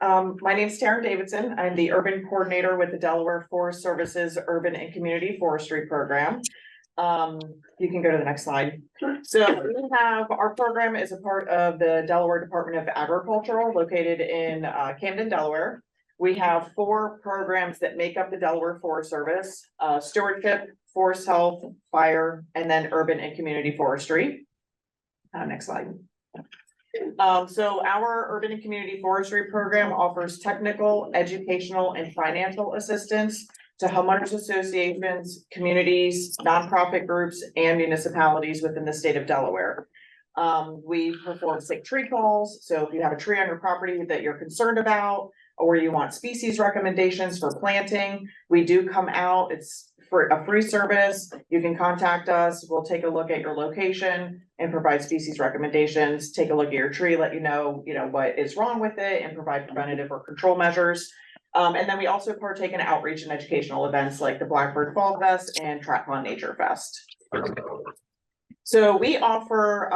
My name's Taryn Davidson. I'm the urban coordinator with the Delaware Forest Services Urban and Community Forestry Program. You can go to the next slide. So we have, our program is a part of the Delaware Department of Agriculture located in Camden, Delaware. We have 4 programs that make up the Delaware Forest Service, stewardship, forest health, fire, and then urban and community forestry. Next slide. So our urban and community forestry program offers technical, educational, and financial assistance to homeowners associations, communities, nonprofit groups, and municipalities within the state of Delaware. We perform sick tree calls. So if you have a tree on your property that you're concerned about, or you want species recommendations for planting, we do come out. It's for a free service. You can contact us. We'll take a look at your location and provide species recommendations, take a look at your tree, let you know what is wrong with it, and provide preventative or control measures. And then we also partake in outreach and educational events like the Blackbird Fall Fest and Triathlon Nature Fest. So we offer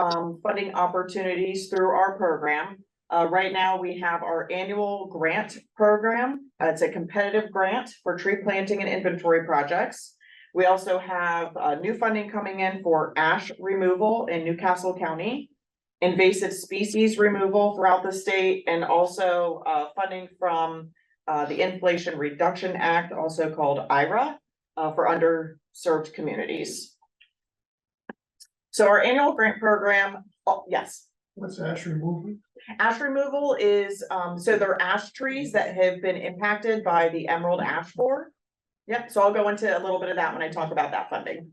funding opportunities through our program. Right now we have our annual grant program. It's a competitive grant for tree planting and inventory projects. We also have new funding coming in for ash removal in Newcastle County, invasive species removal throughout the state, and also funding from the Inflation Reduction Act, also called IRA, for underserved communities. So our annual grant program, yes. What's ash removal? Ash removal is, so there are ash trees that have been impacted by the emerald ash borer. Yep, so I'll go into a little bit of that when I talk about that funding.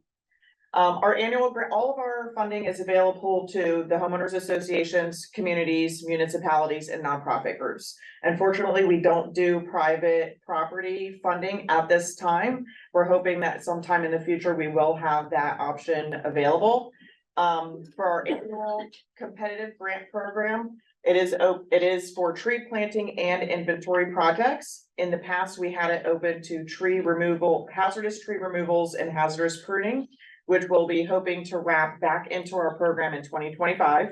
Our annual grant, all of our funding is available to the homeowners associations, communities, municipalities, and nonprofit groups. Unfortunately, we don't do private property funding at this time. We're hoping that sometime in the future, we will have that option available. For our annual competitive grant program, it is for tree planting and inventory projects. In the past, we had it open to tree removal, hazardous tree removals, and hazardous pruning, which we'll be hoping to wrap back into our program in 2025.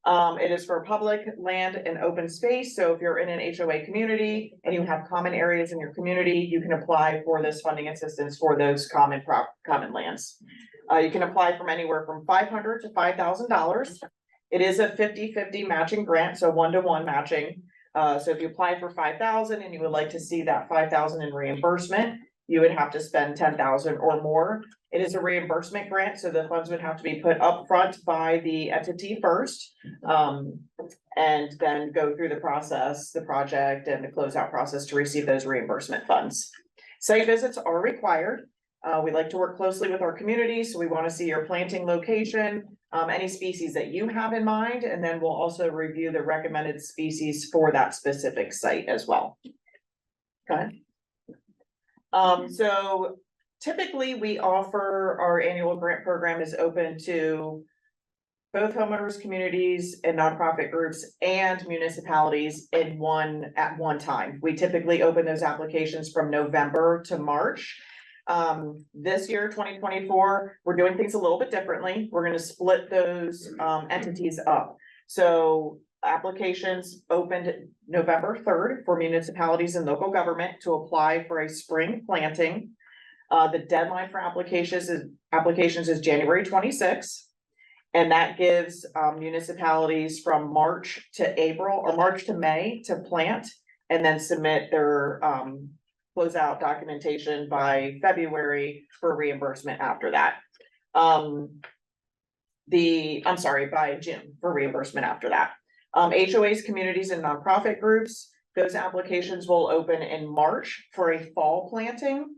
It is for public land and open space. So if you're in an HOA community and you have common areas in your community, you can apply for this funding assistance for those common lands. You can apply from anywhere from $500 to $5,000. It is a 50-50 matching grant, so 1-to-1 matching. So if you apply for $5,000 and you would like to see that $5,000 in reimbursement, you would have to spend $10,000 or more. It is a reimbursement grant, so the funds would have to be put up front by the entity first, and then go through the process, the project and the closeout process to receive those reimbursement funds. Site visits are required. We like to work closely with our community, so we want to see your planting location, any species that you have in mind, and then we'll also review the recommended species for that specific site as well. Okay. So typically we offer, our annual grant program is open to both homeowners, communities, and nonprofit groups and municipalities at one time. We typically open those applications from November to March. This year, 2024, we're doing things a little bit differently. We're going to split those entities up. So applications opened November 3rd for municipalities and local government to apply for a spring planting. The deadline for applications is January 26th. And that gives municipalities from March to April or March to May to plant and then submit their closeout documentation by February for reimbursement after that. By June for reimbursement after that. HOAs, communities, and nonprofit groups, those applications will open in March for a fall planting.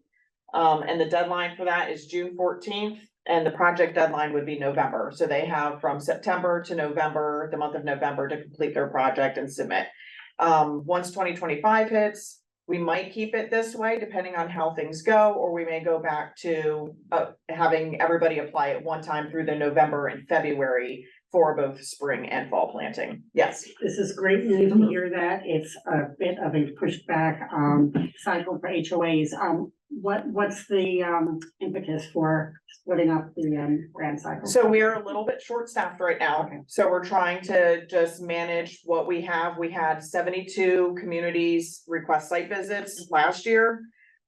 And the deadline for that is June 14th, and the project deadline would be November. So they have from September to November, the month of November, to complete their project and submit. Once 2025 hits, we might keep it this way depending on how things go, or we may go back to having everybody apply at one time through the November and February for both spring and fall planting. Yes. This is great news to hear that. It's a bit of a pushback cycle for HOAs. what's the impetus for splitting up the grant cycle? So we are a little bit short-staffed right now, Okay. so we're trying to just manage what we have. We had 72 communities request site visits last year.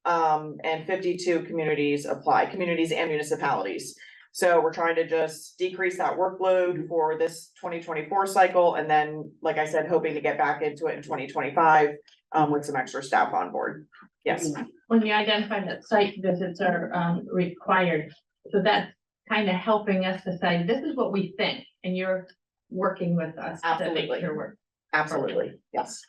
And 52 communities apply, communities and municipalities. So we're trying to just decrease that workload for this 2024 cycle, and then, like I said, hoping to get back into it in 2025, with some extra staff on board. Yes. When you identify that site visits are required, so that's kind of helping us decide, this is what we think, and you're working with us to Absolutely. make sure we're. Absolutely, yes.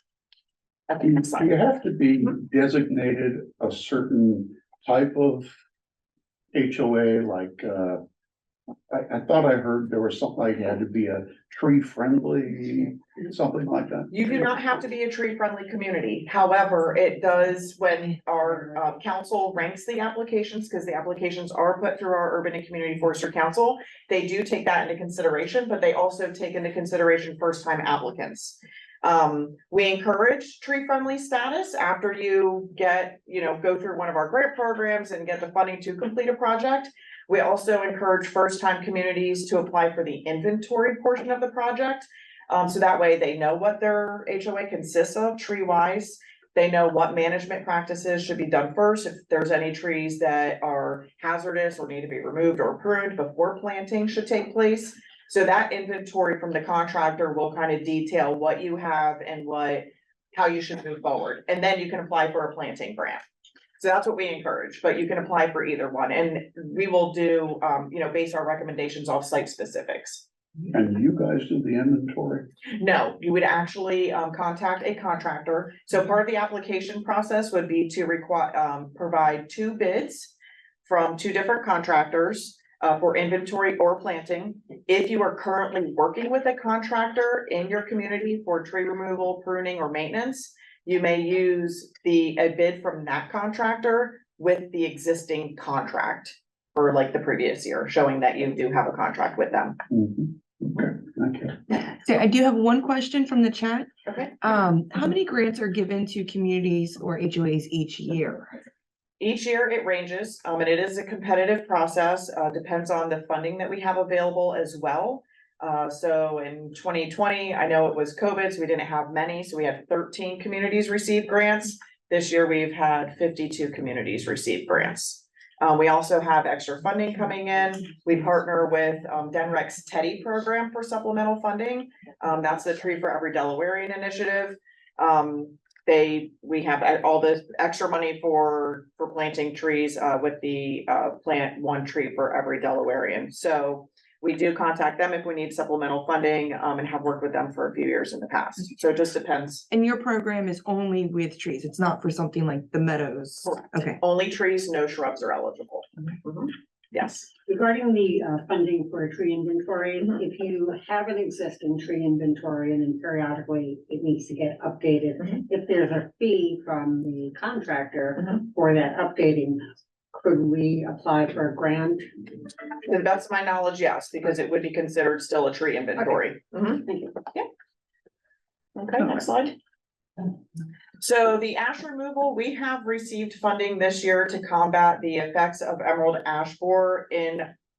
Okay, next Do slide. you have to be designated a certain type of HOA, like, I thought I heard there was something like it had to be a tree friendly, something like that. You do not have to be a tree-friendly community. However, it does when our council ranks the applications, because the applications are put through our Urban and Community Forestry Council. They do take that into consideration, but they also take into consideration first-time applicants. We encourage tree-friendly status after you get, go through one of our grant programs and get the funding to complete a project. We also encourage first-time communities to apply for the inventory portion of the project. So that way they know what their HOA consists of tree-wise. They know what management practices should be done first, if there's any trees that are hazardous or need to be removed or pruned before planting should take place. So that inventory from the contractor will kind of detail what you have and how you should move forward. And then you can apply for a planting grant. So that's what we encourage, but you can apply for either one, and we will do, base our recommendations off site specifics. And you guys do the inventory? No, you would actually, contact a contractor. So part of the application process would be to provide 2 bids from 2 different contractors, for inventory or planting. If you are currently working with a contractor in your community for tree removal, pruning, or maintenance, you may use a bid from that contractor with the existing contract for like the previous year, showing that you do have a contract with them. Okay, thank you. So I do have one question from the chat. Okay. How many grants are given to communities or HOAs each year? Each year it ranges, and it is a competitive process, depends on the funding that we have available as well. So in 2020, I know it was COVID, so we didn't have many, so we had 13 communities receive grants. This year we've had 52 communities receive grants. We also have extra funding coming in. We partner with Denrec's Teddy program for supplemental funding. That's the Tree for Every Delawarean initiative. We have all this extra money for planting trees with the plant 1 tree for every Delawarean. So we do contact them if we need supplemental funding and have worked with them for a few years in the past. So it just depends. And your program is only with trees. It's not for something like the meadows. Correct. Okay. Only trees, no shrubs are eligible. Mhm. Yes. Regarding the funding for tree inventory, if you have an existing tree inventory and then periodically it needs to get updated, if there's a fee from the contractor for that updating, could we apply for a grant? To the best of my knowledge, yes, because it would be considered still a tree inventory. Mhm. Thank you. Okay, next slide. So the ash removal, we have received funding this year to combat the effects of emerald ash borer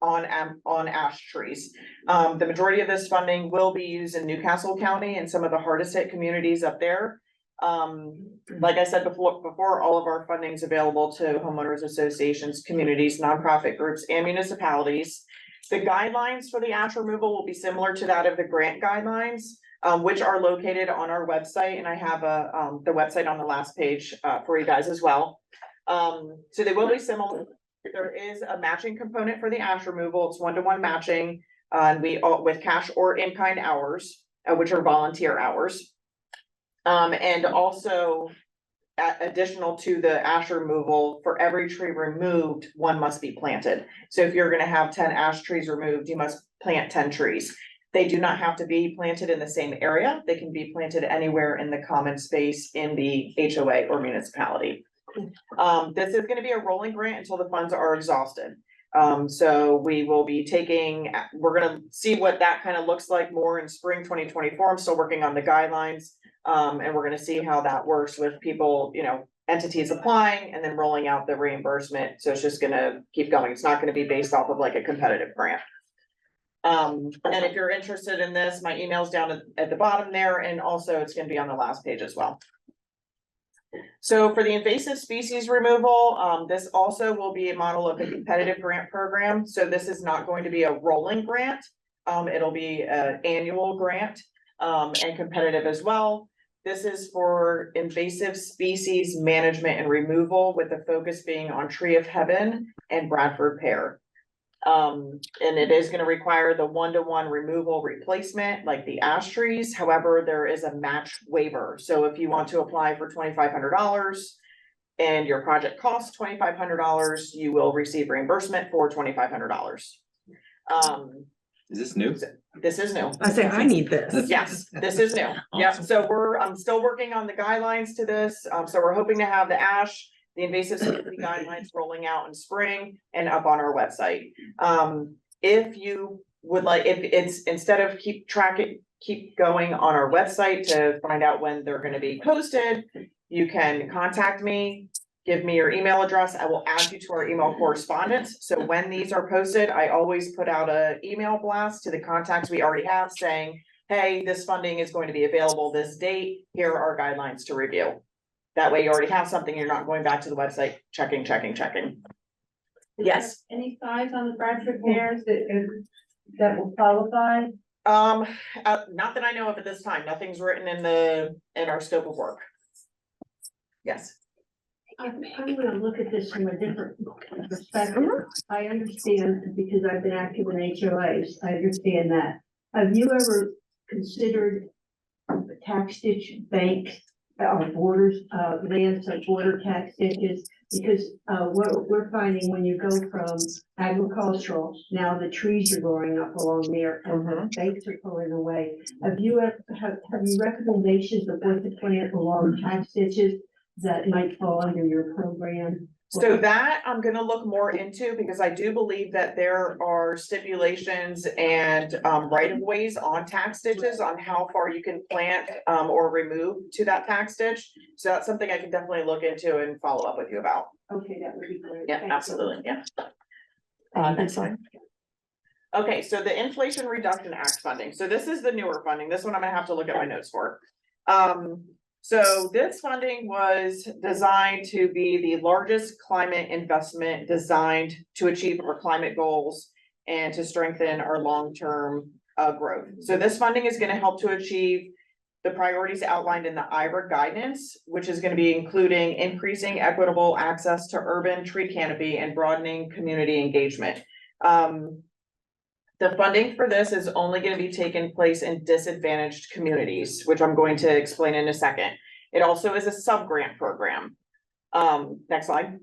on ash trees. The majority of this funding will be used in Newcastle County and some of the hardest hit communities up there. Like I said before, all of our funding is available to homeowners associations, communities, nonprofit groups, and municipalities. The guidelines for the ash removal will be similar to that of the grant guidelines, which are located on our website, and I have the website on the last page for you guys as well. So they will be similar. There is a matching component for the ash removal. It's 1-to-1 matching, with cash or in-kind hours, which are volunteer hours. And also additional to the ash removal, for every tree removed, 1 must be planted. So if you're gonna have 10 ash trees removed, you must plant 10 trees. They do not have to be planted in the same area. They can be planted anywhere in the common space in the HOA or municipality. This is gonna be a rolling grant until the funds are exhausted. So we will be we're gonna see what that kind of looks like more in spring 2024. I'm still working on the guidelines. And we're gonna see how that works with people, entities applying and then rolling out the reimbursement. So it's just gonna keep going. It's not gonna be based off of like a competitive grant. And if you're interested in this, my email's down at the bottom there, and also it's gonna be on the last page as well. So for the invasive species removal, this also will be a model of the competitive grant program. So this is not going to be a rolling grant. It'll be an annual grant, and competitive as well. This is for invasive species management and removal, with the focus being on tree of heaven and Bradford pear. And it is gonna require the 1-to-1 removal replacement, like the ash trees. However, there is a match waiver. So if you want to apply for $2,500 and your project costs $2,500, you will receive reimbursement for $2,500. Is this new? This is new. I say, I need this. Yes, this is new. Yeah, so I'm still working on the guidelines to this. So we're hoping to have the ash, the invasive species guidelines rolling out in spring and up on our website. If you would like, if it's, instead of keep going on our website to find out when they're gonna be posted, you can contact me, give me your email address. I will add you to our email correspondence. So when these are posted, I always put out an email blast to the contacts we already have saying, hey, this funding is going to be available this date. Here are our guidelines to review. That way you already have something. You're not going back to the website, checking. Yes. Any size on the Bradford pears that will qualify? Not that I know of at this time. Nothing's written in our scope of work. Yes. I'm gonna look at this from a different perspective. I understand, because I've been active in HOAs, I understand that. Have you ever considered tax ditch banks or borders, lands like border tax ditches? Because what we're finding when you go from agricultural, now the trees are growing up along there and banks are pulling away. Have you recommendations of what to plant along tax ditches that might fall under your program? So that I'm gonna look more into, because I do believe that there are stipulations and right of ways on tax ditches on how far you can plant or remove to that tax ditch. So that's something I can definitely look into and follow up with you about. Okay, that would be great. Yeah, Thank you. absolutely, yeah. Next slide. Okay, so the Inflation Reduction Act funding. So this is the newer funding. This one I'm gonna have to look at my notes for. So this funding was designed to be the largest climate investment designed to achieve our climate goals and to strengthen our long-term growth. So this funding is gonna help to achieve the priorities outlined in the IRA guidance, which is gonna be including increasing equitable access to urban tree canopy and broadening community engagement. The funding for this is only gonna be taking place in disadvantaged communities, which I'm going to explain in a second. It also is a sub-grant program. Next slide.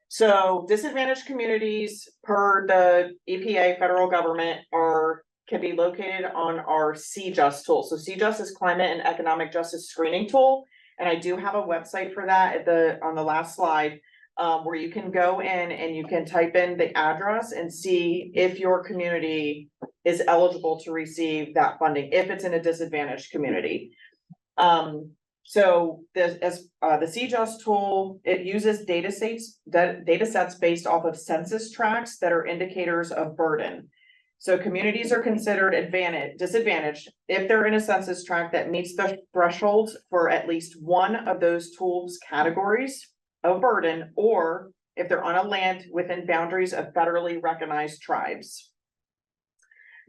So disadvantaged communities per the EPA, federal government, can be located on our CJUST tool. So CJUST is Climate and Economic Justice Screening Tool. And I do have a website for that on the last slide. Where you can go in and you can type in the address and see if your community is eligible to receive that funding, if it's in a disadvantaged community. So the CJUST tool, it uses data sets based off of census tracts that are indicators of burden. So communities are considered disadvantaged if they're in a census tract that meets the thresholds for at least one of those tools categories of burden, or if they're on a land within boundaries of federally recognized tribes.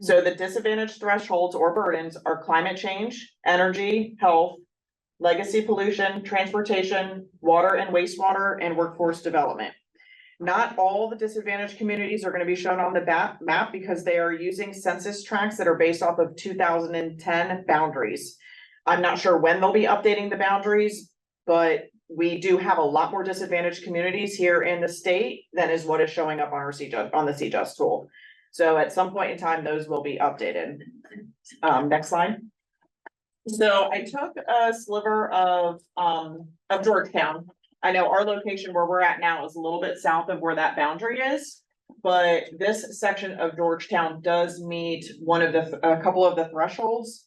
So the disadvantaged thresholds or burdens are climate change, energy, health, legacy pollution, transportation, water and wastewater, and workforce development. Not all the disadvantaged communities are going to be shown on the map because they are using census tracts that are based off of 2010 boundaries. I'm not sure when they'll be updating the boundaries, but we do have a lot more disadvantaged communities here in the state than is what is showing up on our on the CJUST tool. So at some point in time, those will be updated. Next slide. So I took a sliver of Georgetown. I know our location where we're at now is a little bit south of where that boundary is, but this section of Georgetown does meet a couple of the thresholds.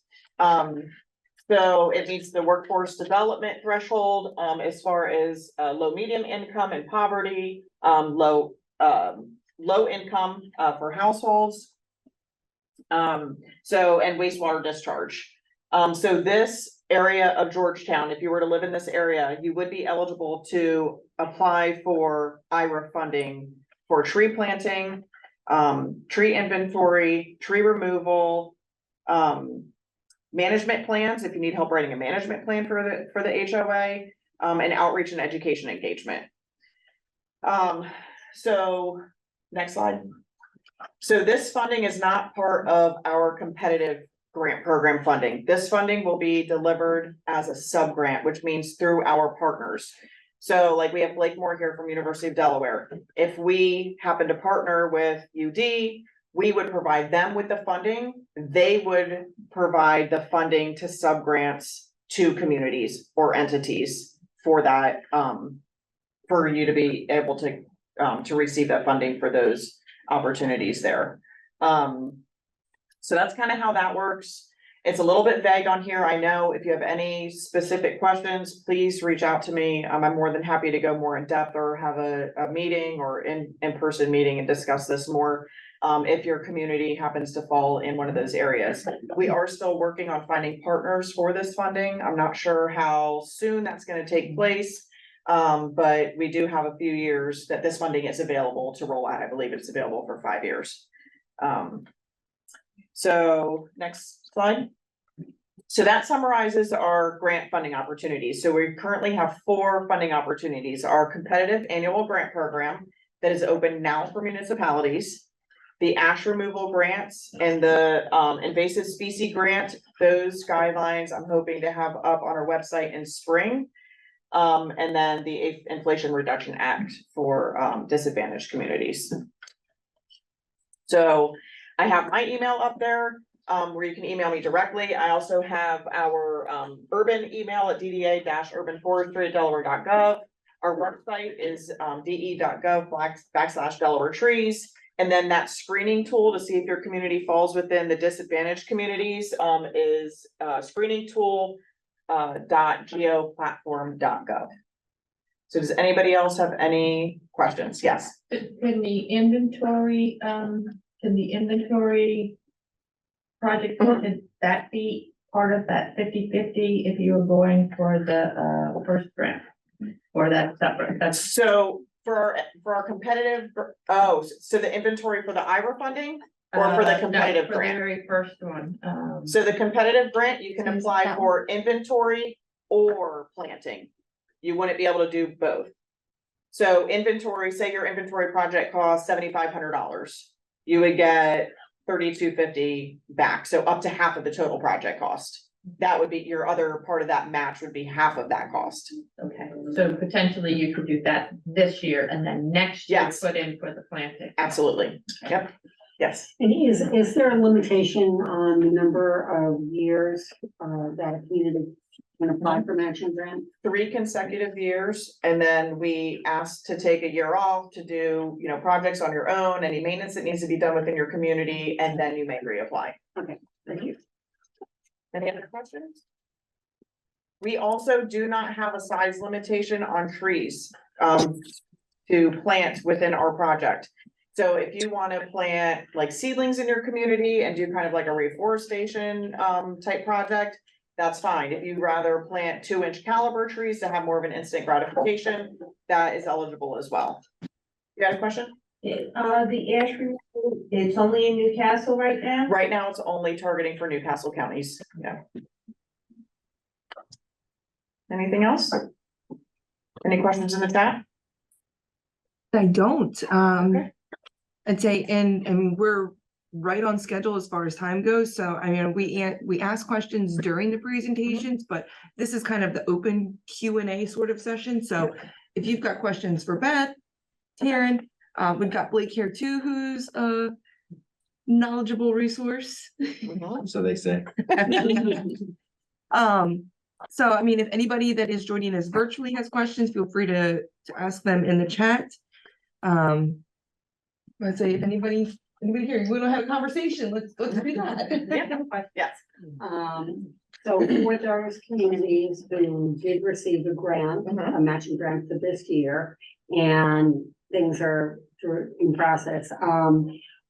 So it meets the workforce development threshold, as far as, low, medium income and poverty, low income, for households. So, and wastewater discharge. So this area of Georgetown, if you were to live in this area, you would be eligible to apply for IRA funding for tree planting, tree inventory, tree removal, management plans, if you need help writing a management plan for the HOA, and outreach and education engagement. So next slide. So this funding is not part of our competitive grant program funding. This funding will be delivered as a sub-grant, which means through our partners. So like we have Blakemore here from University of Delaware. If we happen to partner with UD, we would provide them with the funding. They would provide the funding to sub-grants to communities or entities for that, for you to be able to receive that funding for those opportunities there. So that's kind of how that works. It's a little bit vague on here. I know if you have any specific questions, please reach out to me. I'm more than happy to go more in depth or have a meeting or in-person meeting and discuss this more. If your community happens to fall in one of those areas. We are still working on finding partners for this funding. I'm not sure how soon that's going to take place. But we do have a few years that this funding is available to roll out. I believe it's available for 5 years. So next slide. So that summarizes our grant funding opportunities. So we currently have 4 funding opportunities. Our competitive annual grant program that is open now for municipalities. The ash removal grants and the invasive species grant, those guidelines I'm hoping to have up on our website in spring. And then the Inflation Reduction Act for disadvantaged communities. So I have my email up there where you can email me directly. I also have our urban email at dda-urbanforestry@delaware.gov. Our website is de.gov/Delaware trees. And then that screening tool to see if your community falls within the disadvantaged communities is screeningtool.geoplatform.gov. So does anybody else have any questions? Yes. Can the inventory project, could that be part of that 50/50 if you were going for the first grant? Or that's separate? That's So for our competitive, so the inventory for the IRA funding or for the competitive for the grant? very first one. So the competitive grant, you can Is apply that for inventory or planting. You wouldn't be able to do both. So inventory, say your inventory project costs $7,500, you would get $3,250 back, so up to half of the total project cost. That would be your other part of that match would be half of that cost. Okay, so potentially you could do that this year and then next year Yes. put in for the planting. Absolutely. Yep. Yes. And is there a limitation on the number of years that a community can apply for matching grant? 3 consecutive years, and then we asked to take a year off to do, projects on your own, any maintenance that needs to be done within your community, and then you may reapply. Okay, thank you. Any other questions? We also do not have a size limitation on trees, to plant within our project. So if you want to plant like seedlings in your community and do kind of like a reforestation, type project, that's fine. If you'd rather plant 2-inch caliber trees to have more of an instant gratification, that is eligible as well. You got a question? The ash removal, it's only in Newcastle right now? Right now, it's only targeting for Newcastle counties. Yeah. Anything else? Any questions in the chat? I don't, Okay. I'd say, and we're right on schedule as far as time goes. So I mean, we ask questions during the presentations, but this is kind of the open Q&A sort of session. So if you've got questions for Beth, Taryn, we've got Blake here too, who's a knowledgeable resource. So they say. So I mean, if anybody that is joining us virtually has questions, feel free to ask them in the chat. Let's say if anybody here, we don't have a conversation, let's do that. Yes. So for those communities who did receive a grant, Mhm. a matching grant for this year, and things are in process,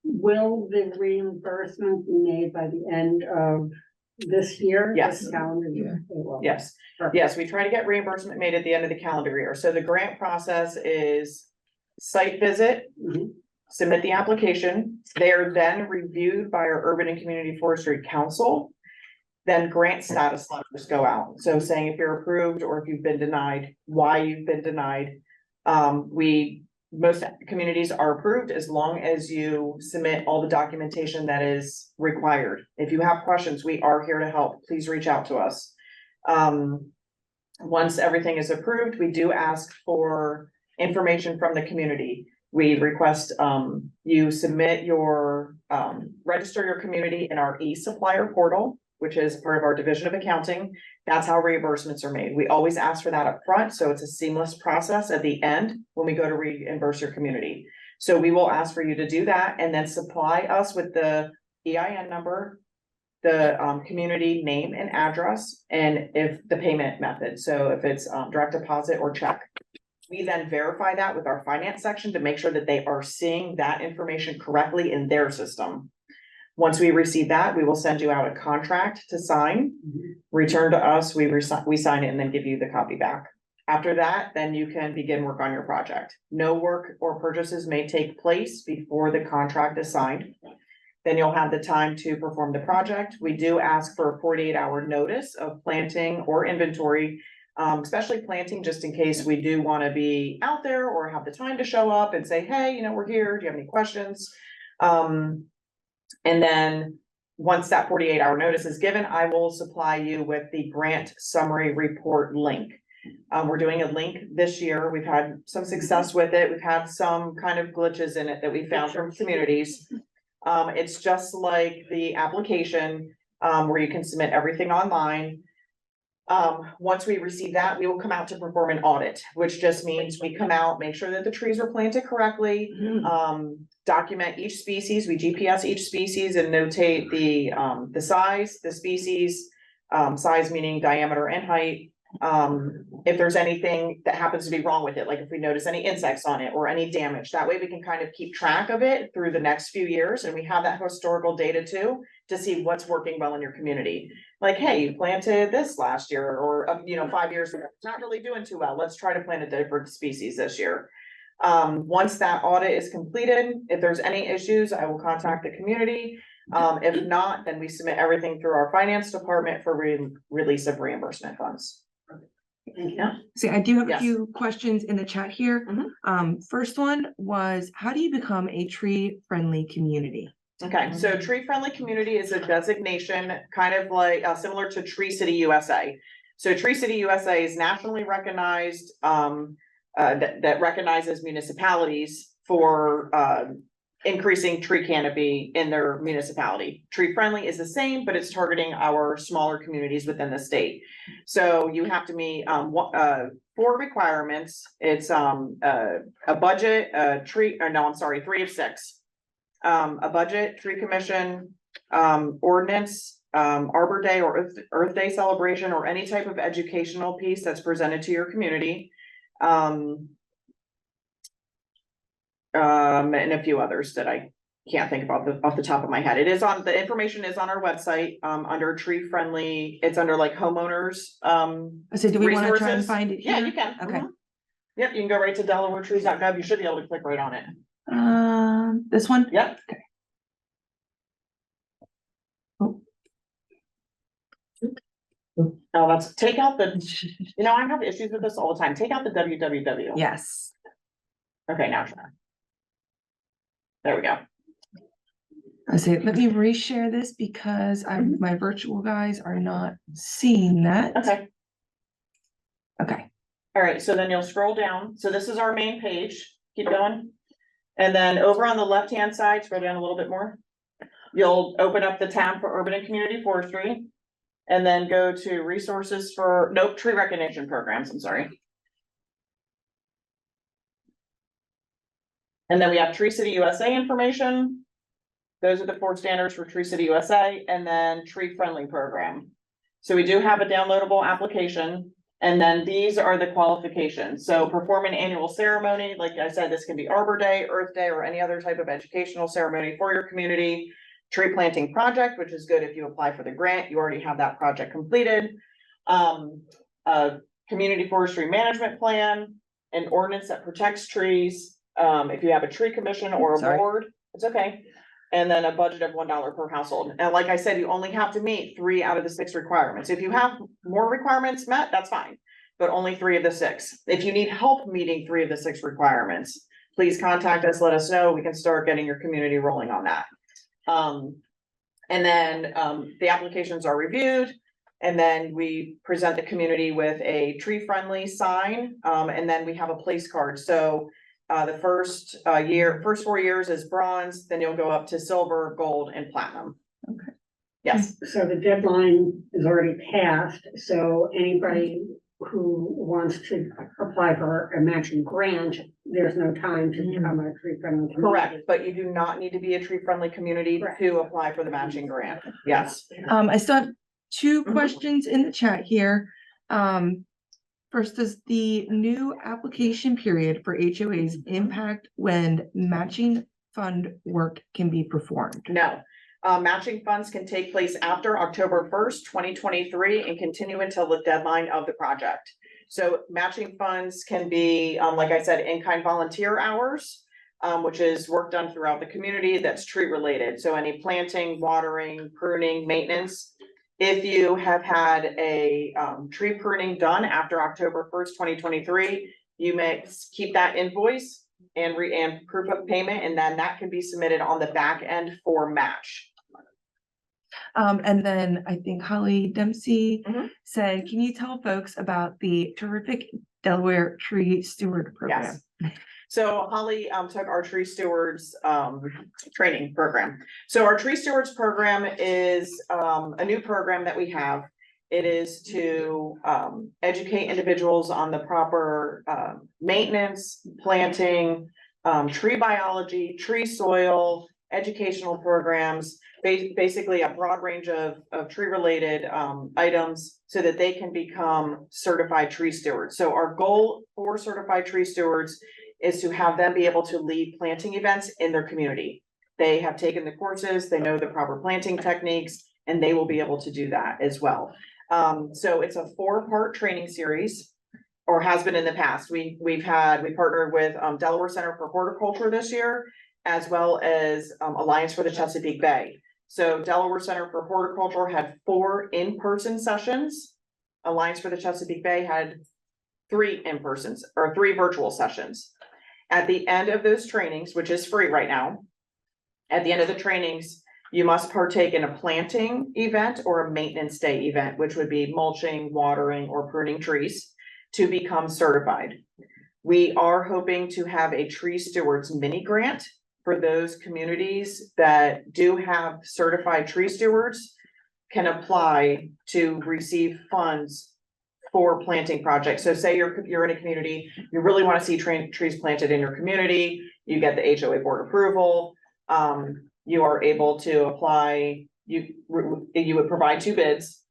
will the reimbursement be made by the end of this year? Yes. This calendar year? It will. Yes, Perfect. yes, we try to get reimbursement made at the end of the calendar year. So the grant process is site visit, Mhm. submit the application. They are then reviewed by our Urban and Community Forestry Council. Then grant status letters go out. So saying if you're approved or if you've been denied, why you've been denied. Most communities are approved as long as you submit all the documentation that is required. If you have questions, we are here to help. Please reach out to us. Once everything is approved, we do ask for information from the community. We request, you submit your, register your community in our e-supplier portal, which is part of our division of accounting. That's how reimbursements are made. We always ask for that up front, so it's a seamless process at the end when we go to reimburse your community. So we will ask for you to do that and then supply us with the EIN number, the community name and address, and if the payment method. So if it's direct deposit or check. We then verify that with our finance section to make sure that they are seeing that information correctly in their system. Once we receive that, we will send you out a contract to sign, return to us, we sign it and then give you the copy back. After that, then you can begin work on your project. No work or purchases may take place before the contract is signed. Then you'll have the time to perform the project. We do ask for a 48-hour notice of planting or inventory, especially planting, just in case we do want to be out there or have the time to show up and say, hey, we're here. Do you have any questions? And then once that 48-hour notice is given, I will supply you with the grant summary report link. We're doing a link this year. We've had some success with it. We've had some kind of glitches in it that we found from communities. It's just like the application, where you can submit everything online. Once we receive that, we will come out to perform an audit, which just means we come out, make sure that the trees were planted correctly, document each species, we GPS each species and notate the size, the species, size meaning diameter and height. If there's anything that happens to be wrong with it, like if we notice any insects on it or any damage, that way we can kind of keep track of it through the next few years. And we have that historical data too, to see what's working well in your community. Like, hey, you planted this last year or, 5 years ago, it's not really doing too well. Let's try to plant a different species this year. Once that audit is completed, if there's any issues, I will contact the community. If not, then we submit everything through our finance department for release of reimbursement funds. Yeah. See, I do have a Yes. few questions in the chat here. First one was, how do you become a tree-friendly community? Okay, so Tree Friendly Community is a designation kind of like similar to Tree City USA. So Tree City USA is nationally recognized, that recognizes municipalities for increasing tree canopy in their municipality. Tree Friendly is the same, but it's targeting our smaller communities within the state. So you have to meet 4 requirements. It's a budget, 3 of 6. A budget, tree commission, ordinance, Arbor Day or Earth Day celebration, or any type of educational piece that's presented to your community. And a few others that I can't think about off the top of my head. The information is on our website, under tree friendly, it's under like homeowners. So do we want to try and resources. find it here? Yeah, you can. Okay. Yep, you can go right to delawaretrees.gov. You should be able to click right on it. This one? Yep. Oh, take out the, I have issues with this all the time. Take out the www. Yes. Okay, now try. There we go. I say, let me reshare this because my virtual guys are not seeing that. Okay. Okay. All right, so then you'll scroll down. So this is our main page. Keep going. And then over on the left-hand side, scroll down a little bit more. You'll open up the tab for Urban and Community Forestry. And then go to resources for, tree recognition programs, I'm sorry. And then we have Tree City USA information. Those are the 4 standards for Tree City USA, and then Tree Friendly Program. So we do have a downloadable application. And then these are the qualifications. So perform an annual ceremony. Like I said, this can be Arbor Day, Earth Day, or any other type of educational ceremony for your community. Tree planting project, which is good if you apply for the grant, you already have that project completed. A community forestry management plan, an ordinance that protects trees. If you have a tree commission or a Sorry. board, it's okay. And then a budget of $1 per household. And like I said, you only have to meet 3 out of the 6 requirements. If you have more requirements met, that's fine, but only 3 of the 6. If you need help meeting 3 of the 6 requirements, please contact us, let us know. We can start getting your community rolling on that. And then the applications are reviewed. And then we present the community with a tree-friendly sign, and then we have a place card. So the first 4 years is bronze, then you'll go up to silver, gold, and platinum. Okay. Yes, So the deadline is already passed, so anybody who wants to apply for a matching grant, there's no time to become a tree friendly. correct, but you do not need to be a tree-friendly community Correct. to apply for the matching grant. Yes. I still have 2 Mhm. questions in the chat here. First, does the new application period for HOAs impact when matching fund work can be performed? No, matching funds can take place after October 1st, 2023 and continue until the deadline of the project. So matching funds can be, like I said, in-kind volunteer hours, which is work done throughout the community that's tree related. So any planting, watering, pruning, maintenance. If you have had a tree pruning done after October 1st, 2023, you may keep that invoice and proof of payment, and then that can be submitted on the back end for match. And then I think Holly Dempsey Mhm. said, can you tell folks about the terrific Delaware Tree Steward Program? Yes. So Holly took our tree stewards training program. So our tree stewards program is a new program that we have. It is to educate individuals on the proper maintenance, planting, tree biology, tree soil, educational programs, basically a broad range of tree related items so that they can become certified tree stewards. So our goal for certified tree stewards is to have them be able to lead planting events in their community. They have taken the courses, they know the proper planting techniques, and they will be able to do that as well. So it's a 4-part training series, or has been in the past. We partnered with Delaware Center for Horticulture this year, as well as Alliance for the Chesapeake Bay. So Delaware Center for Horticulture had 4 in-person sessions. Alliance for the Chesapeake Bay had 3 in-persons or 3 virtual sessions. At the end of those trainings, which is free right now, at the end of the trainings, you must partake in a planting event or a maintenance day event, which would be mulching, watering, or pruning trees to become certified. We are hoping to have a tree stewards mini grant for those communities that do have certified tree stewards can apply to receive funds for planting projects. So say you're in a community, you really want to see trees planted in your community, you get the HOA board approval, you are able to apply, you would provide 2 bids.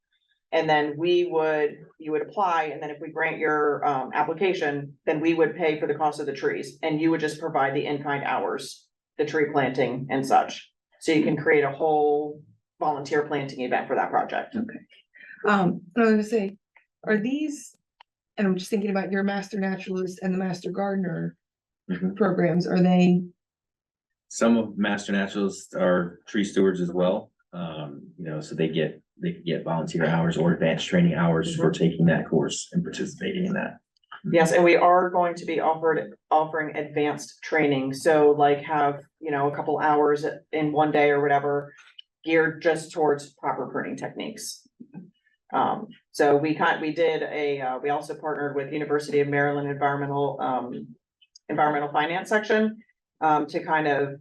And then you would apply, and then if we grant your application, then we would pay for the cost of the trees, and you would just provide the in-kind hours, the tree planting and such. So you can create a whole volunteer planting event for that project. So I was gonna say, are these, and I'm just thinking about your Master Naturalist and the Master Gardener Mhm. programs, are they? Some of Master Naturalists are tree stewards as well. So they could get volunteer hours or advanced training hours for taking that course and participating in that. Yes, and we are going to be offering advanced training, so like have, a couple hours in one day or whatever, geared just towards proper pruning techniques. So we also partnered with University of Maryland Environmental Finance section, to kind of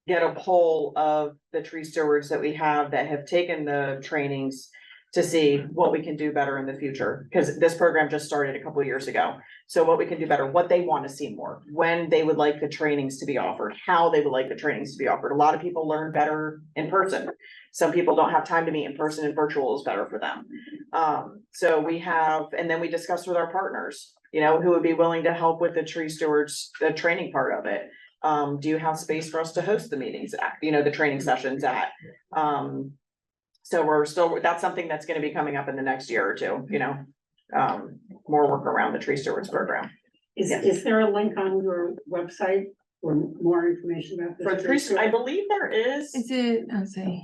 get a poll of the tree stewards that we have that have taken the trainings to see what we can do better in the future, because this program just started a couple of years ago. So what we can do better, what they want to see more, when they would like the trainings to be offered, how they would like the trainings to be offered. A lot of people learn better in person. Some people don't have time to meet in person, and virtual is better for them. So we have, and then we discussed with our partners, you know, who would be willing to help with the tree stewards, the training part of it. Do you have space for us to host the meetings at, you know, the training sessions at? So we're still, that's something that's gonna be coming up in the next year or two, you know, more work around the tree stewards program. Is there a link on your website for more information about this? For the tree, I believe there is, Is it, let's see.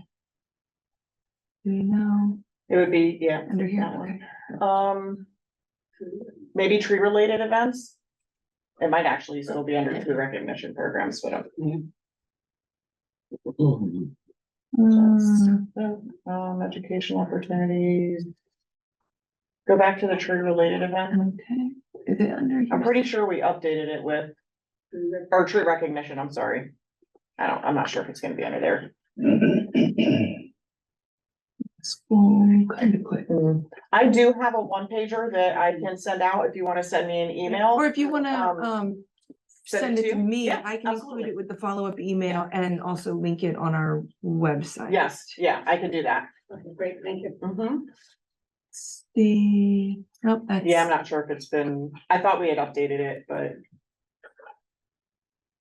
Do we know, it would be, yeah, under here? that one. Okay. Maybe tree related events. It might actually still be under tree recognition programs, but educational opportunities. Go back to the tree related event. Okay, is it under I'm here? pretty sure we updated it with, or tree recognition, I'm sorry. I'm not sure if it's gonna be under there. School, kind of quick. I do have a one pager that I can send out if you wanna send me an email. Or if you wanna, send it to you? me, Yeah, I can absolutely. include it with the follow-up email and also link it on our website. Yes, yeah, I can do that. Okay, great, thank you. Nope, that's. Yeah, I'm not sure if it's been, I thought we had updated it, but.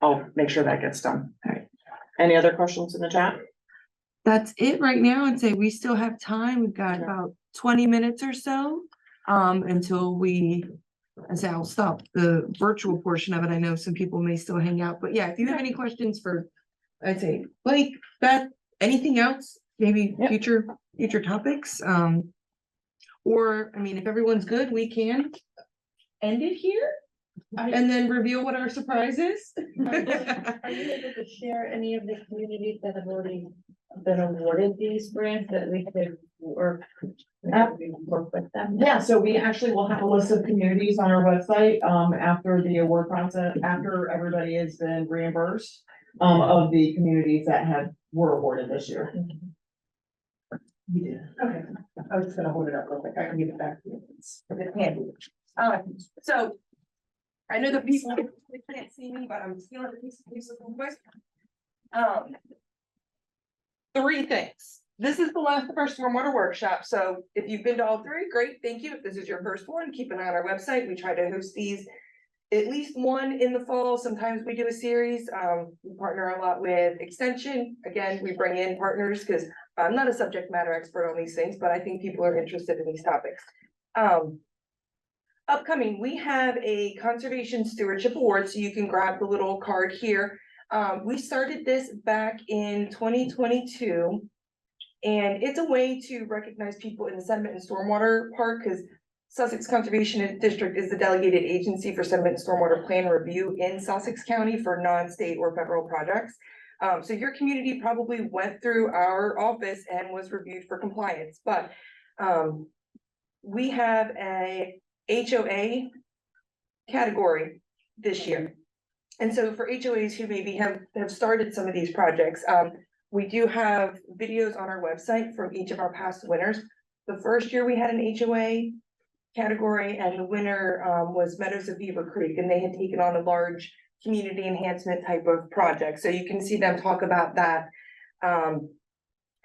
I'll make sure that gets done. Alright. Any other questions in the chat? That's it right now. I'd say we still have time. We've got about 20 minutes or so. Until I say I'll stop the virtual portion of it. I know some people may still hang out, but yeah, if you have any questions for, I'd say, Blake, Beth, anything else, maybe Yep. future topics, or, I mean, if everyone's good, we can end it here and then reveal what our surprise is. Are you able to share any of the communities that have already been awarded these grants that we could work with them? Yeah, so we actually will have a list of communities on our website, after the award process, after everybody has been reimbursed, of the communities that were awarded this year. You did. Okay, I was just gonna hold it up real quick. I can give it back to you. It's handy. So I know the people they can't see me, but I'm stealing a piece of voice. Three things. This is the last of our stormwater workshop, so if you've been to all three, great, thank you. If this is your first one, keep an eye on our website. We try to host these at least one in the fall. Sometimes we do a series. We partner a lot with Extension. Again, we bring in partners because I'm not a subject matter expert on these things, but I think people are interested in these topics. Upcoming, we have a Conservation Stewardship Award, so you can grab the little card here. We started this back in 2022. And it's a way to recognize people in the sediment and stormwater part, because Sussex Conservation District is the delegated agency for sediment and stormwater plan review in Sussex County for non-state or federal projects. So your community probably went through our office and was reviewed for compliance, but we have a HOA category this year. And so for HOAs who maybe have started some of these projects, we do have videos on our website from each of our past winners. The first year we had an HOA category, and the winner was Meadows of Beaver Creek, and they had taken on a large community enhancement type of project. So you can see them talk about that. And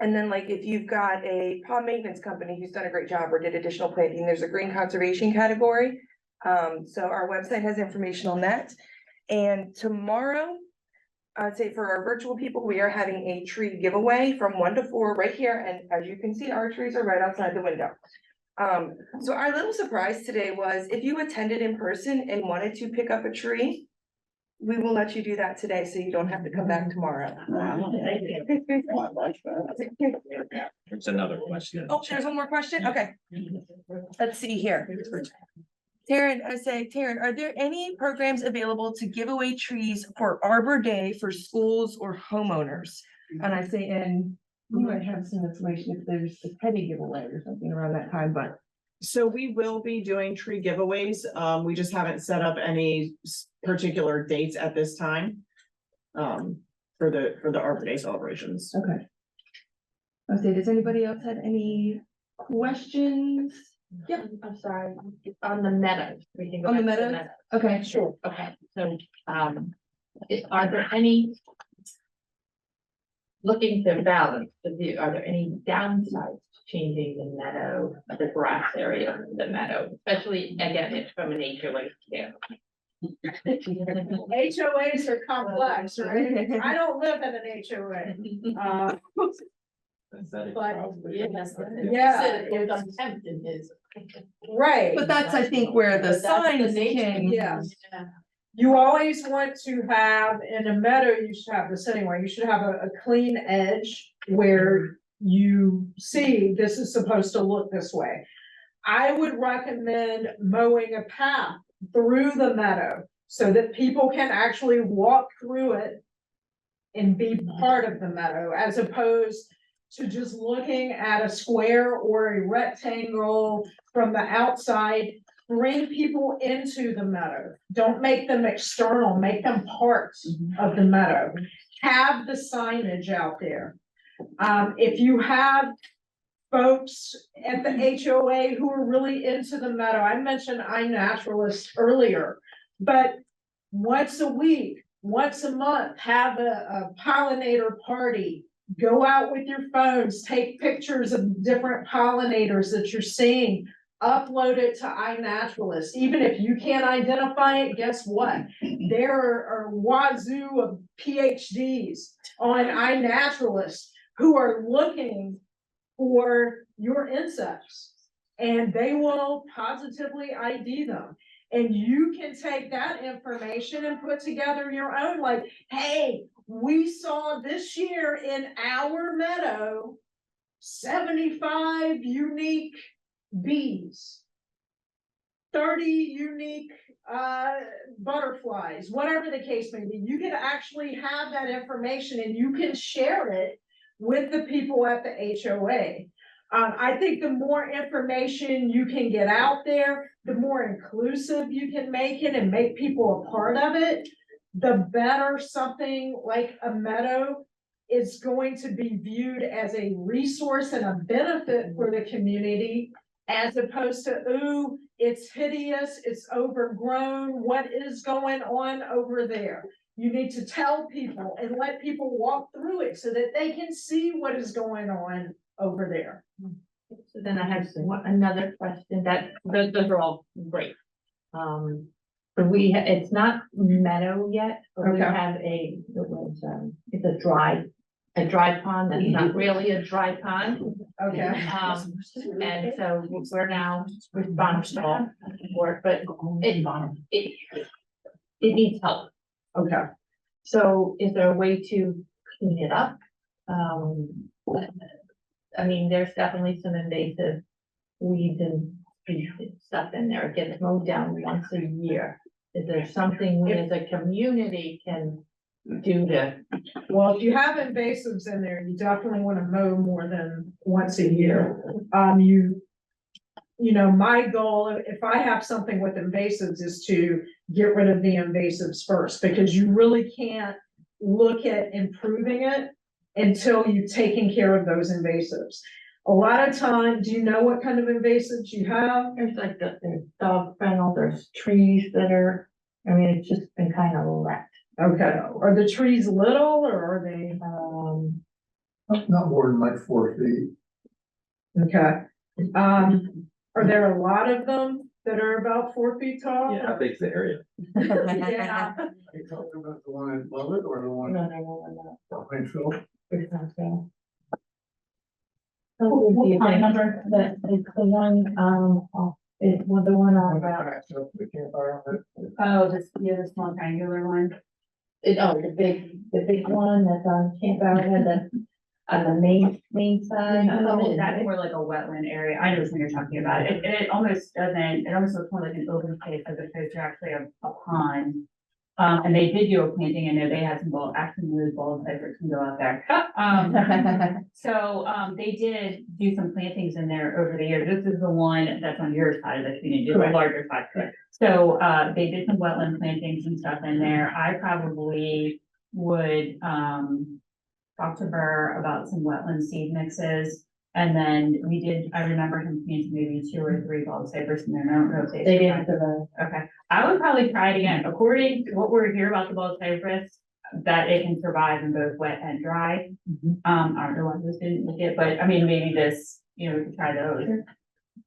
then like if you've got a pond maintenance company who's done a great job or did additional planting, there's a green conservation category. So our website has information on that. And tomorrow, I'd say for our virtual people, we are having a tree giveaway from 1 to 4 right here. And as you can see, our trees are right outside the window. So our little surprise today was if you attended in person and wanted to pick up a tree, we will let you do that today, so you don't have to come back tomorrow. There's another question. Oh, there's one more question? Okay. Let's see here. Taryn, Taryn, are there any programs available to give away trees for Arbor Day for schools or homeowners? And I say, and we might have some information if there's a penny giveaway or something around that time, but. So we will be doing tree giveaways. We just haven't set up any particular dates at this time. For the Arbor Day celebrations. Okay. I say, does anybody else have any questions? Yeah, I'm sorry, on the meadows. We can go On the back to meadows? Okay, sure. Okay, so, are there any? Looking to balance, are there any downsides to changing the meadow, the grass area of the meadow, especially again, it's from an HOA standpoint? HOAs are complex, right? I don't live in an HOA. But, yeah, It was untempted is. right. But that's, I think, where the But that's the signs nature. can. Yes. You always want to have, in a meadow, you should have this anyway, you should have a clean edge where you see this is supposed to look this way. I would recommend mowing a path through the meadow so that people can actually walk through it and be part of the meadow, as opposed to just looking at a square or a rectangle from the outside. Bring people into the meadow. Don't make them external, make them parts of the meadow. Have the signage out there. If you have folks at the HOA who are really into the meadow, I mentioned iNaturalist earlier, but once a week, once a month, have a pollinator party. Go out with your phones, take pictures of different pollinators that you're seeing. Upload it to iNaturalist. Even if you can't identify it, guess what? There are wazoo of PhDs on iNaturalist who are looking for your insects, and they will positively ID them. And you can take that information and put together your own, like, hey, we saw this year in our meadow 75 unique bees, 30 unique butterflies, whatever the case may be. You can actually have that information and you can share it with the people at the HOA. I think the more information you can get out there, the more inclusive you can make it and make people a part of it, the better something like a meadow is going to be viewed as a resource and a benefit for the community, as opposed to, ooh, it's hideous, it's overgrown, what is going on over there? You need to tell people and let people walk through it so that they can see what is going on over there. So then I have another question those are all great. But it's not meadow yet, but we Okay. have it's a dry pond, that's not really a dry pond. Okay. And so we're now responsible for it, but it needs help. Okay. So is there a way to clean it up? I mean, there's definitely some invasive weeds and stuff in there. It gets mowed down once a year. Is there something we as a community can do to? Well, if you have invasives in there, you definitely want to mow more than once a year. You know, my goal, if I have something with invasives, is to get rid of the invasives first, because you really can't look at improving it until you've taken care of those invasives. A lot of times, do you know what kind of invasives you have? There's like there's dog fennel, there's trees that are, I mean, it's just been kind of wrecked. Okay, are the trees little or are they? Not more than like 4 feet. Okay. Are there a lot of them that are about 4 feet tall? Yeah, how big's the area? Yeah. Are you talking about the one in Lovett or the one in No. Plainfield? It's not there. What phone number that is the one, is the one on about, This small triangular one. the big one that's on Camp Arrowhead, that's on the main side. Oh, that's more like a wetland area. I know what you're talking about. It almost looks more like an open space as opposed to actually a pond. And they did do a planting. I know they had some bulb cypress can go out there. So they did do some plantings in there over the years. This is the one that's on your side of the community, the Correct. larger side. So they did some wetland plantings and stuff in there. I probably would talk to her about some wetland seed mixes. And then I remember him planting maybe 2 or 3 bulbs in there, I don't know if They didn't survive. Okay, I would probably try it again, according to what we're hearing about the bulbs, that it can survive in both wet and dry. I don't know why this didn't make it, but I mean, maybe this, we could try those.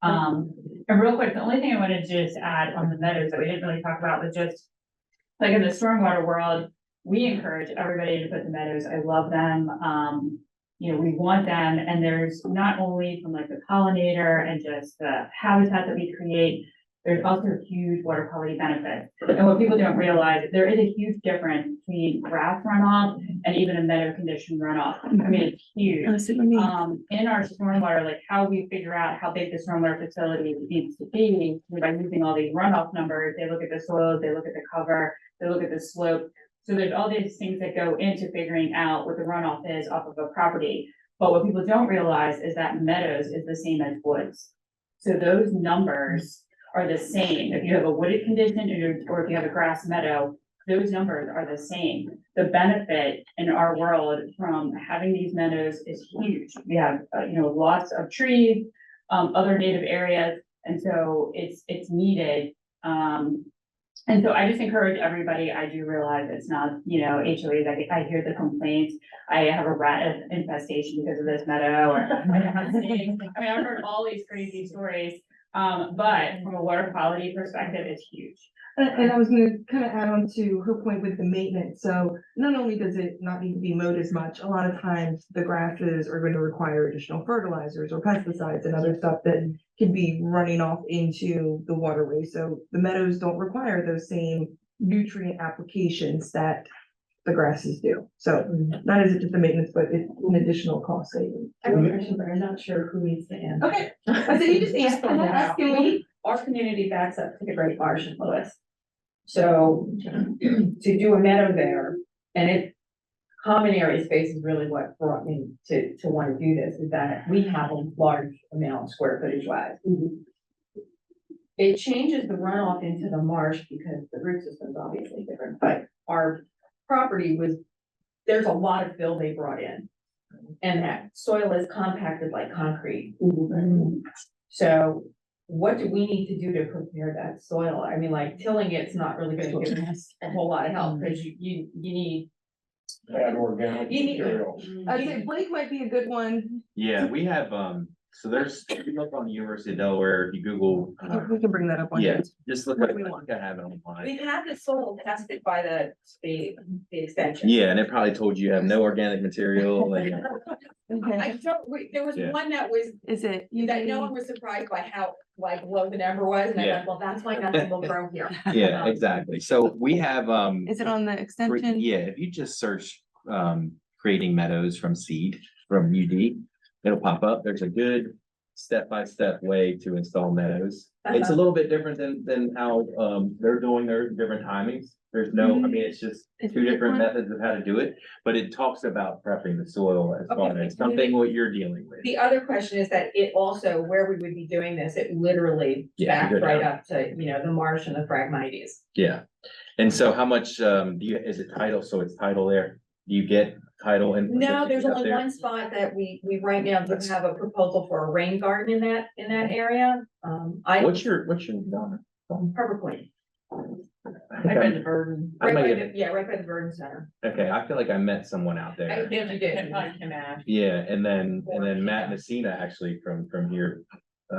And real quick, the only thing I wanted to just add on the meadows that we didn't really talk about was just, like in the stormwater world, we encourage everybody to put the meadows, I love them, we want them, and there's not only from like the pollinator and just the habitat that we create, there's also huge water quality benefits. And what people don't realize, there is a huge difference between grass runoff and even a meadow condition runoff. I mean, it's huge. In our stormwater, like how we figure out how big the stormwater facility needs to be by using all these runoff numbers, they look at the soils, they look at the cover, they look at the slope. So there's all these things that go into figuring out what the runoff is off of a property. But what people don't realize is that meadows is the same as woods. So those numbers are the same. If you have a wooded condition or if you have a grass meadow, those numbers are the same. The benefit in our world from having these meadows is huge. We have, lots of trees, other native areas, and so it's needed. And so I just encourage everybody, I do realize it's not, HOAs, I hear the complaints. I have a rat infestation because of this meadow, or I've heard all these crazy stories. But from a water quality perspective, it's huge. And I was gonna kind of add on to her point with the maintenance. So not only does it not need to be mowed as much, a lot of times the grasses are going to require additional fertilizers or pesticides and other stuff that can be running off into the waterway. So the meadows don't require those same nutrient applications that the grasses do. So not is it just the maintenance, but it's an additional cost saving. I have a question, but I'm not sure who needs to answer. Okay, I said you just asked me. Our community backs up to the Great Marsh in Lewis. So to do a meadow there, and common area space is really what brought me to want to do this, is that we have a large amount square footage wise. It changes the runoff into the marsh because the root system is obviously different, but our property there's a lot of fill they brought in. And that soil is compacted like concrete. So what do we need to do to prepare that soil? I mean, like tilling it's not really gonna give us a whole lot of help, because you need. Add organic You need- material. I'd say Blake might be a good one. Yeah, we have, so if you look on the University of Delaware, if you Google, We can bring that up on. yeah, just look What at, do we I want? think I have it online. We've had the soil tested by the extension. Yeah, and it probably told you have no organic material, like, I don't, there was Yeah. one that was, Is it? that no one was surprised by how low the number was, and I Yeah. went, well, that's why nothing will grow here. yeah, exactly. So we have, Is it on the extension? yeah, if you just search, creating meadows from seed from UD, it'll pop up. There's a good step-by-step way to install meadows. It's a little bit different than how, they're doing their different timings. There's no, I mean, it's just Is two it different one? methods of how to do it, but it talks about prepping the soil as far Okay. as something what you're dealing with. The other question is that it also, where we would be doing this, it literally Yeah, backs good right job. up to, the marsh and the Phragmites. Yeah. And so how much, is it title? So it's title there? Do you get title and? No, there's up only there? one spot that we right now do have a proposal for a rain garden in that area. What's your dollar? Harbor Point. Right by the Verdon. I Right might by have- the, yeah, right by the Verdon Center. Okay, I feel like I met someone out I there. think you did. Yeah, and then Matt Messina actually from here,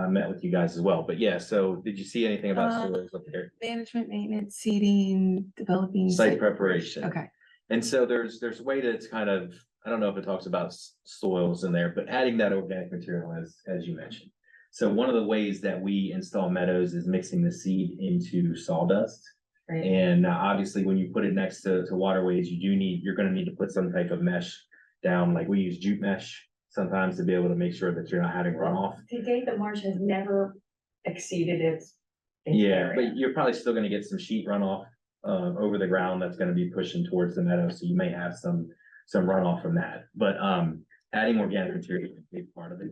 met with you guys as well. But yeah, so did you see anything about soils up there? Management, maintenance, seeding, developing. Site preparation. Okay. And so there's a way to kind of, I don't know if it talks about soils in there, but adding that organic material as you mentioned. So one of the ways that we install meadows is mixing the seed into sawdust. Right. And obviously, when you put it next to waterways, you're gonna need to put some type of mesh down, like we use jute mesh sometimes to be able to make sure that you're not having runoff. To date, the marsh has never exceeded its. Yeah, area. but you're probably still gonna get some sheet runoff over the ground that's gonna be pushing towards the meadow, so you may have some runoff from that. But adding organic material is a big part of it.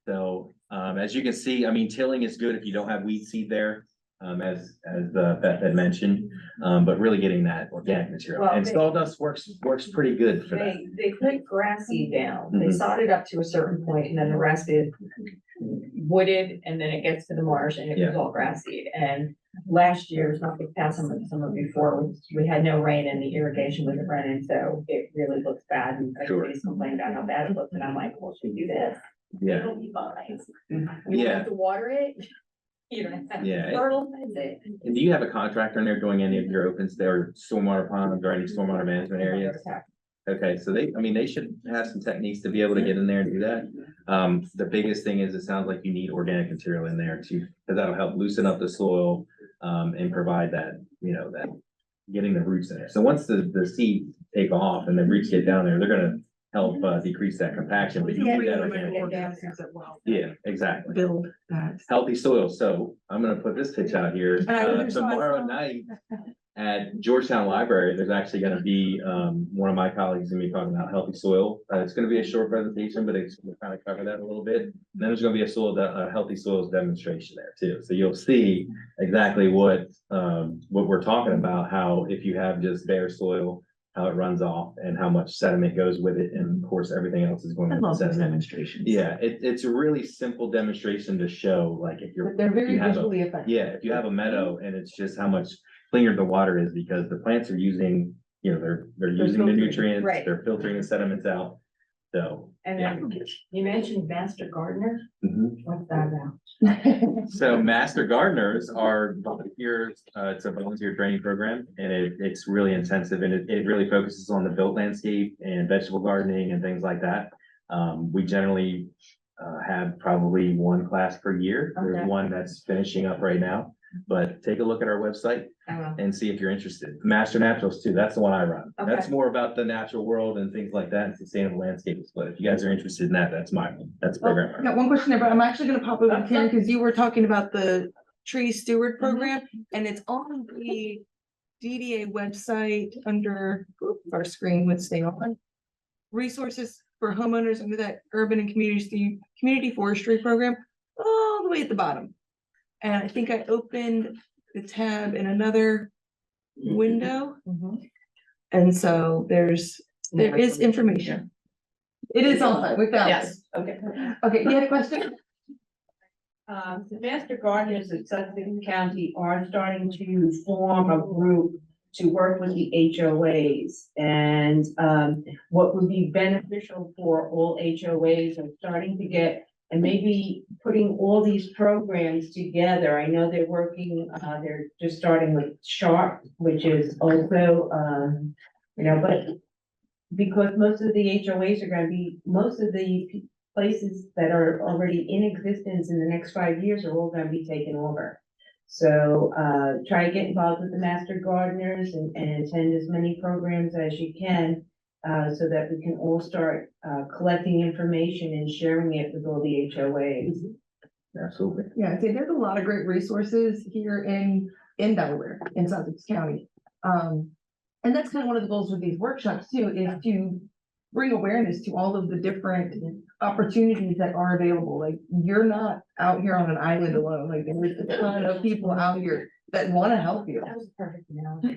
So as you can see, I mean, tilling is good if you don't have weed seed there. Beth had mentioned, but really getting that organic material. Well, And they- sawdust works pretty good for that. They put grass seed down, they Mhm. sawed it up to a certain point, and then the rest is wooded, and then it gets to the marsh, and it was Yeah. all grass seed. And last year, was not the past summer before, we had no rain and the irrigation wasn't running, so it really looks bad. And Sure. everybody's complaining about how bad it looks, and I'm like, well, should we do this? Yeah, It'll be fine. Yeah. You don't have to water it. You don't have Yeah. to fertilize it. and do you have a contractor in there doing any of your opens there, stormwater ponds or any stormwater management areas? Okay, so they should have some techniques to be able to get in there and do that. The biggest thing is, it sounds like you need organic material in there too, because that'll help loosen up the soil, and provide that, that getting the roots in there. So once the seeds take off and the roots get down there, they're gonna help, decrease that compaction, but you need that organic. Yeah, exactly. Build that. Healthy soil. So I'm gonna put this pitch out here, And I just saw tomorrow some. night at Georgetown Library, there's actually gonna be, one of my colleagues gonna be talking about healthy soil. It's gonna be a short presentation, but it's gonna kind of cover that a little bit. And then there's gonna be a healthy soils demonstration there too. So you'll see exactly what we're talking about, how if you have just bare soil, how it runs off and how much sediment goes with it. And of course, everything else is going I with the love those sediment. demonstrations. Yeah, it's a really simple demonstration to show, like, if you're. But they're very you have a- visually effective. Yeah, if you have a meadow and it's just how much cleaner the water is, because the plants are using, they're using the filtering, nutrients, right. they're filtering the sediments out. So, And then you mentioned master gardener, mhm. what's that about? So master gardeners are volunteers, it's a volunteer training program, and it's really intensive, and it really focuses on the built landscape and vegetable gardening and things like that. We generally, have probably one class per year. Okay. There's one that's finishing up right now, but take a look at our website Oh, and see if you're interested. Master Naturals too, that's the one I run. That's Okay. more about the natural world and things like that, and sustainable landscapes, but if you guys are interested in that, that's the program. I I got run. one question there, but I'm actually gonna pop over to Karen, because you were talking about the tree steward program, and it's on the DDA website under our screen would stay on. Resources for homeowners under that urban and community forestry program, all the way at the bottom. And I think I opened the tab in another window, and so there is information. It is on, we found it. Yes. Okay. Okay, you had a question? The master gardeners of Suffolk County are starting to form a group to work with the HOAs. And what would be beneficial for all HOAs are starting to get, and maybe putting all these programs together. I know they're working, they're just starting with Sharp, which is also, but because most of the HOAs are gonna be, most of the places that are already in existence in the next 5 years are all gonna be taken over. So, try to get involved with the master gardeners and attend as many programs as you can, so that we can all start, collecting information and sharing it with all the HOAs. Absolutely. Yeah, I'd say there's a lot of great resources here in Delaware, in Sussex County. And that's kind of one of the goals with these workshops too, is to bring awareness to all of the different opportunities that are available. Like, you're not out here on an island alone, like there's a ton of people out here that want to help you. That was a perfect analogy.